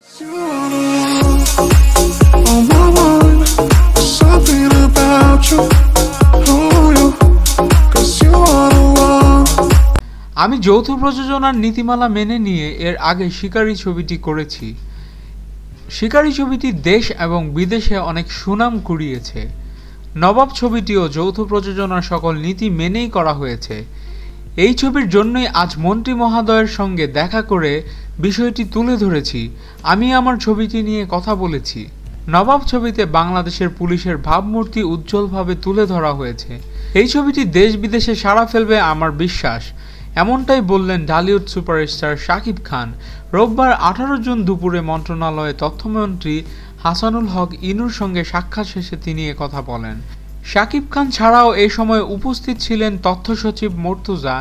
আমি যৌথ প্রযোজনার নীতিমালা মেনে নিয়ে এর আগে শিকারী ছবিটি করেছি। শিকারী ছবিটি দেশ এবং বিদেশে অনেক সুনাম কুড়িয়েছে। নবাব ছবিটিও যৌথ প্রযোজনার সকল নীতি মেনেই করা হয়েছে। এই ছবির জন্যই আজ মন্ত্রী মহোদয়ের সঙ্গে দেখা করে বিষয়টি তুলে ধরেছি। আমি আমার ছবিটি নিয়ে কথা বলেছি। নবাব ছবিতে বাংলাদেশের পুলিশের ভাবমূর্তি উজ্জ্বলভাবে তুলে ধরা হয়েছে। এই ছবিটি দেশ বিদেশে সাড়া ফেলবে আমার বিশ্বাস, এমনটাই বললেন ঢালিউড সুপারস্টার শাকিব খান। রোববার 18 জুন দুপুরে মন্ত্রণালয়ে তথ্যমন্ত্রী হাসানুল হক ইনুর সঙ্গে সাক্ষাৎ শেষে তিনি কথা বলেন। শাকিব খান ছাড়াও এ সময় উপস্থিত ছিলেন তথ্য সচিব মর্তুজা,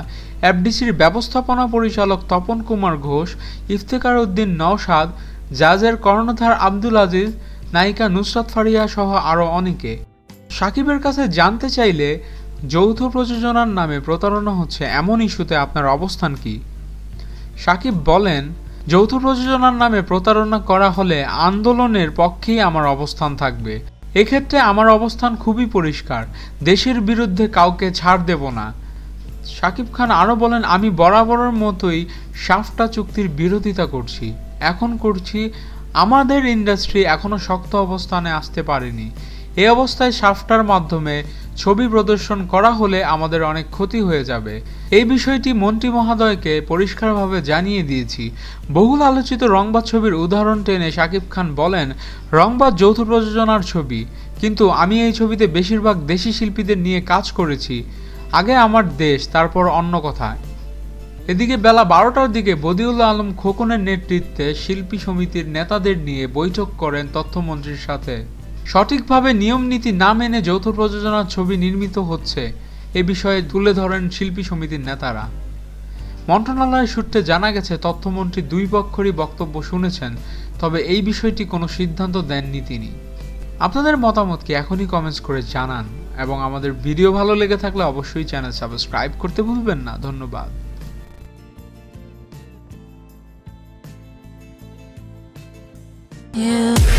এফডিসির ব্যবস্থাপনা পরিচালক তপন কুমার ঘোষ, ইফতেখার উদ্দিন নওশাদ, জাজের কর্ণধার আব্দুল আজিজ, নায়িকা নুসরাত ফারিয়া সহ আরও অনেকে। শাকিবের কাছে জানতে চাইলে যৌথ প্রযোজনার নামে প্রতারণা হচ্ছে এমন ইস্যুতে আপনার অবস্থান কি? শাকিব বলেন, যৌথ প্রযোজনার নামে প্রতারণা করা হলে আন্দোলনের পক্ষেই আমার অবস্থান থাকবে। এক্ষেত্রে আমার অবস্থান খুবই পরিষ্কার, দেশের বিরুদ্ধে কাউকে ছাড় দেব না। শাকিব খান আরও বলেন, আমি বরাবরের মতোই সাফটা চুক্তির বিরোধিতা করছি, এখন করছি। আমাদের ইন্ডাস্ট্রি এখনও শক্ত অবস্থানে আসতে পারেনি। এই অবস্থায় সাফটার মাধ্যমে ছবি প্রদর্শন করা হলে আমাদের অনেক ক্ষতি হয়ে যাবে। এই বিষয়টি মন্ত্রী মহোদয়কে পরিষ্কারভাবে জানিয়ে দিয়েছি। বহুল আলোচিত রংবাজ ছবির উদাহরণ টেনে শাকিব খান বলেন, রংবাজ যৌথ প্রযোজনার ছবি, কিন্তু আমি এই ছবিতে বেশিরভাগ দেশি শিল্পীদের নিয়ে কাজ করেছি। আগে আমার দেশ, তারপর অন্য কথা। এদিকে বেলা 12টার দিকে বদিউল আলম খোকনের নেতৃত্বে শিল্পী সমিতির নেতাদের নিয়ে বৈঠক করেন তথ্যমন্ত্রীর সাথে। সঠিকভাবে নিয়ম নীতি না মেনে যৌথ প্রযোজনার ছবি নির্মিত হচ্ছে এ বিষয়ে তুলে ধরেন শিল্পী সমিতির নেতারা। মন্ত্রণালয়ের সূত্রে জানা গেছে, তথ্যমন্ত্রী দুই পক্ষেরই বক্তব্য শুনেছেন, তবে এই বিষয়টি কোনো সিদ্ধান্ত দেননি তিনি। আপনাদের মতামত কি এখনই কমেন্টস করে জানান, এবং আমাদের ভিডিও ভালো লেগে থাকলে অবশ্যই চ্যানেল সাবস্ক্রাইব করতে ভুলবেন না। ধন্যবাদ। Yeah.